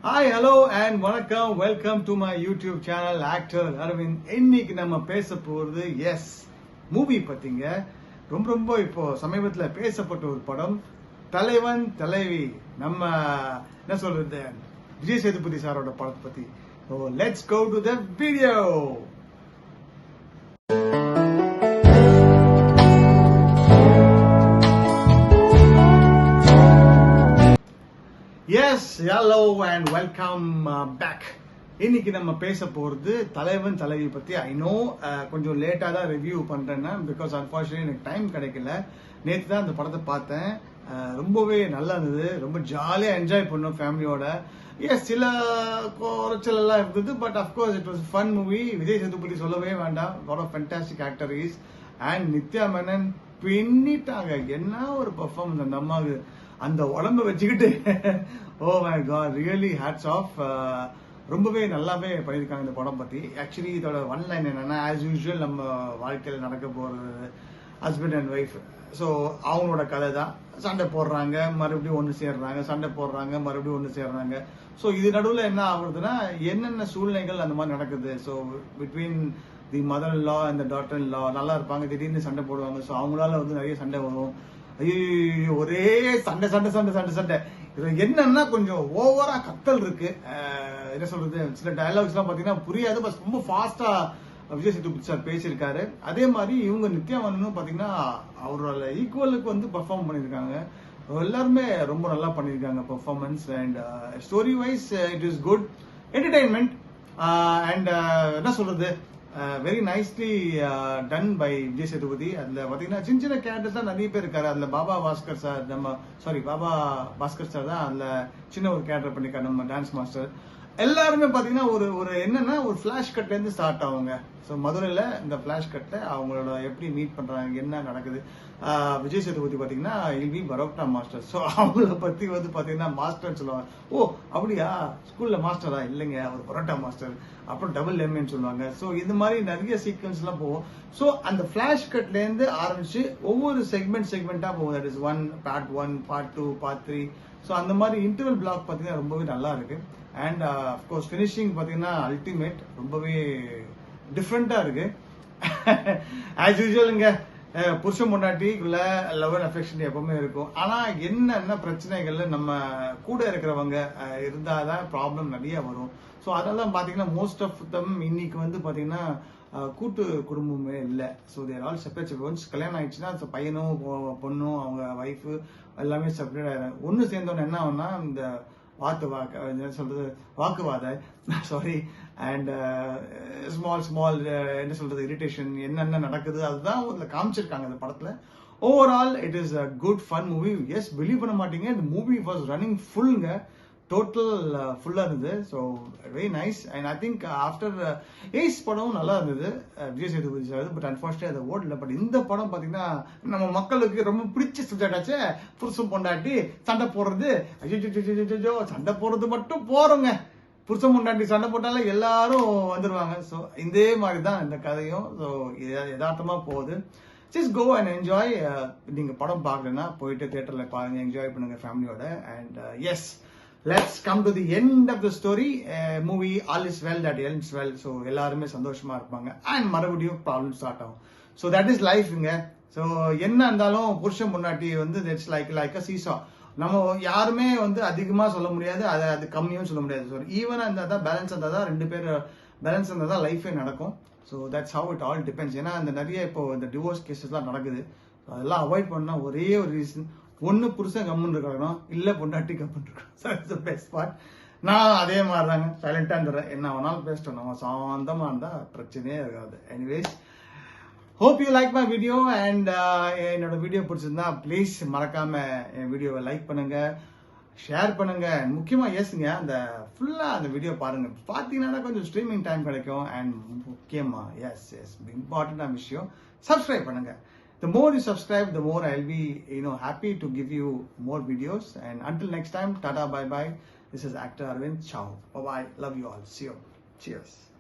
Hi hello and வணக்கம். Welcome to my YouTube channel actor Aravind. இன்னைக்கு நம்ம பேச போறது மூவி பத்திங்க. ரொம்ப இப்போ சமீபத்தில் பேசப்பட்ட ஒரு படம் தலைவன் தலைவி. நம்ம என்ன சொல்றது, விஜய் சேதுபதி சாரோட படத்தை பத்தி. So let's go to the video. Yes, hello and welcome back. இன்னைக்கு நம்ம பேச போறது தலைவன் தலைவி பத்தி. ஐ நோ கொஞ்சம் லேட்டா தான் ரிவ்யூ பண்றேன்னா, பிகாஸ் அன்பார்ச்சுனேட்லி எனக்கு டைம் கிடைக்கல. நேற்று தான் அந்த படத்தை பார்த்தேன். ரொம்பவே நல்லா இருந்தது. ரொம்ப ஜாலியா என்ஜாய் பண்ணோம் ஃபேமிலியோட. எஸ், சில குறைச்சல் எல்லாம் இருந்தது, but of course it was fun movie. Vijay Sethupathi சொல்லவே வேண்டாம், lot of fantastic actor is. And Nithya Menen பின்னிட்டாங்க. என்ன ஒரு பெர்ஃபார்மன்ஸ் அந்த அம்மாவுக்கு, அந்த உடம்பு வச்சுக்கிட்டு. Oh my God, really hats off. ரொம்பவே நல்லாவே பண்ணியிருக்காங்க இந்த படம் பத்தி. ஆக்சுவலி இதோட ஒன் லைன் என்னன்னா, ஆஸ் யூஸ்வல் நம்ம வாழ்க்கையில் நடக்க போறது ஹஸ்பண்ட் அண்ட் ஒய்ஃப். ஸோ அவங்களோட கதை தான். சண்டை போடுறாங்க, மறுபடியும் ஒன்று சேர்றாங்க, சண்டை போடுறாங்க, மறுபடியும் ஒன்று சேர்றாங்க. ஸோ இது நடுவில் என்ன ஆகுறதுன்னா, என்னென்ன சூழ்நிலைகள் அந்த மாதிரி நடக்குது. So between the mother in law and the daughter in law நல்லா இருப்பாங்க, திடீர்னு சண்டை போடுவாங்க. ஸோ அவங்களால வந்து நிறைய சண்டை வரும். ஐயோ, ஒரே சண்டை சண்டை சண்டை சண்டை சண்டை. இது என்னன்னா கொஞ்சம் ஓவரா கத்தல் இருக்கு. என்ன சொல்றது, சில டயலாக்ஸ் எல்லாம் பாத்தீங்கன்னா புரியாது, பட் ரொம்ப ஃபாஸ்டா விஜய் சேதுபதி சார் பேசியிருக்காரு. அதே மாதிரி இவங்க நித்யா மேனனும் பாத்தீங்கன்னா அவரோட ஈக்குவலுக்கு வந்து பெர்ஃபார்ம் பண்ணியிருக்காங்க. எல்லாருமே ரொம்ப நல்லா பண்ணியிருக்காங்க performance. And story wise it is good entertainment. And என்ன சொல்றது, very nicely done by Vijay Sethupathi. அதுல பாத்தீங்கன்னா சின்ன சின்ன கேரக்டர்ஸ் தான் நிறைய பேர் இருக்காரு. அதுல பாபா பாஸ்கர் சார் தான் அதுல சின்ன ஒரு கேரக்டர் பண்ணிருக்காரு, நம்ம டான்ஸ் மாஸ்டர். எல்லாருமே பாத்தீங்கன்னா ஒரு என்னன்னா ஒரு பிளாஷ் கட்ல இருந்து ஸ்டார்ட் ஆகுங்க. ஸோ மதுரையில இந்த பிளாஷ் கட்ல அவங்களோட எப்படி மீட் பண்றாங்க, என்ன நடக்குது. விஜய் சேதுபதி பாத்தீங்கன்னா இல்வி பரோட்டா மாஸ்டர். ஸோ அவங்கள பத்தி வந்து பாத்தீங்கன்னா மாஸ்டர் சொல்லுவாங்க. ஓ அப்படியா, ஸ்கூல்ல மாஸ்டரா? இல்லைங்க, அவர் பரோட்டா மாஸ்டர். அப்புறம் டபுள் எம்ஏன்னு சொல்லுவாங்க. ஸோ இது மாதிரி நிறைய சீக்வன்ஸ் எல்லாம் போகும். ஸோ அந்த பிளாஷ் கட்ல இருந்து ஆரம்பிச்சு ஒவ்வொரு செக்மெண்டா போகும். That is part 1, part 2, part 3. So அந்த மாதிரி இன்டர்வல் பிளாக் பாத்தீங்கன்னா ரொம்பவே நல்லா இருக்கு. அண்ட் அஃப்கோர்ஸ் ஃபினிஷிங் பாத்தீங்கன்னா அல்டிமேட், ரொம்பவே டிஃப்ரெண்டா இருக்கு. ஆஸ் யூஸ்வலுங்க, புருஷன் பொண்டாட்டிக்குள்ள லவ் அண்ட் அஃபெக்ஷன் எப்பவுமே இருக்கும். ஆனா என்னென்ன பிரச்சனைகள் நம்ம கூட இருக்கிறவங்க இருந்தாதான் ப்ராப்ளம் நிறைய வரும். ஸோ அதெல்லாம் பாத்தீங்கன்னா மோஸ்ட் ஆஃப் தம் இன்னைக்கு வந்து பாத்தீங்கன்னா கூட்டு குடும்பமே இல்லை. ஸோ தேர் ஆல் செப்பரேட். ஒன்ஸ் கல்யாணம் ஆயிடுச்சுன்னா பையனும் பொண்ணும் அவங்க ஒய்ஃபு எல்லாமே செப்பரேட் ஆயிடுறாங்க. ஒன்று சேர்ந்தோன்னு என்ன ஆகும்னா, இந்த வாக்குவாத சாரி அண்ட் ஸ்மால் என்ன சொல்றது இரிட்டேஷன் என்னென்ன நடக்குது அதுதான் காமிச்சிருக்காங்க இந்த படத்துல. Overall it is a good fun movie. Yes, believe பண்ண மாட்டீங்க, இந்த மூவி வாஸ் ரன்னிங் ஃபுல்லுங்க. டோட்டல் ஃபுல்லா இருந்தது. So very nice. And I think after Ace படமும் நல்லா இருந்தது Vijay Sethupathi sir. But unfortunate அதை ஓடல. பட் இந்த படம் பாத்தீங்கன்னா நம்ம மக்களுக்கு ரொம்ப பிடிச்ச சப்ஜெக்ட் ஆச்சு. புருஷன் பொண்டாட்டி சண்டை போடுறது. ஐயோ, சண்டை போடுறது மட்டும் போறோங்க. புருஷன் பொண்டாட்டி சண்டை போட்டாலே எல்லாரும் வந்துருவாங்க. ஸோ இதே மாதிரி தான் இந்த கதையும். ஸோ யதார்த்தமா போகுது. Just go and enjoy. நீங்க படம் பார்க்கலன்னா போயிட்டு தியேட்டர்ல பாருங்க, என்ஜாய் பண்ணுங்க ஃபேமிலியோட. And yes, let's come to the end of the story. Movie all is well that ends well. So எல்லாருமே சந்தோஷமா இருப்பாங்க. அண்ட் மறுபடியும் ப்ராப்ளம் ஸ்டார்ட் ஆகும். ஸோ தட் இஸ் லைஃப்ங்க. ஸோ என்ன இருந்தாலும் புருஷன் முன்னாடி வந்து இட்ஸ் லைக் அ சீசா. நம்ம யாருமே வந்து அதிகமா சொல்ல முடியாது, அது கம்மியும் சொல்ல முடியாது. ஸோ ஈவனா இருந்தால் தான், பேலன்ஸ் இருந்தால் தான், ரெண்டு பேர் பேலன்ஸ் இருந்தால் தான் லைஃபே நடக்கும். So that's how it all depends. ஏன்னா அந்த நிறைய இப்போ இந்த டிவோர்ஸ் கேசஸ்லாம் நடக்குது. அதெல்லாம் அவாய்ட் பண்ணா ஒரே ஒரு ரீசன், ஒன்னு புருஷன் கம்முன்னு இருக்கணும், இல்ல பொண்டாட்டி கம்முன்னு இருக்கணும். Best part. நான் அதே மாதிரி தாங்க, சைலண்டா இருந்துடுறேன். என்ன வேணாலும் பேசிட்டோம், நம்ம சாந்தமா இருந்தா பிரச்சனையே இருக்காது. Anyways, hope you like my video. And என்னோட வீடியோ பிடிச்சிருந்தா ப்ளீஸ் மறக்காம என் வீடியோவை லைக் பண்ணுங்க, ஷேர் பண்ணுங்க. முக்கியமா ஏசுங்க, அந்த ஃபுல்லா அந்த வீடியோ பாருங்க. பாத்தீங்கன்னா கொஞ்சம் ஸ்ட்ரீமிங் டைம் கிடைக்கும். அண்ட் முக்கியமா எஸ் இம்பார்ட்டன்டான விஷயம், சப்ஸ்கிரைப் பண்ணுங்க. The more you subscribe, the more I'll be, happy to give you more videos. And until next time, tata, bye bye. This is actor Arvind. Ciao. Bye bye. Love you all. See you. Cheers.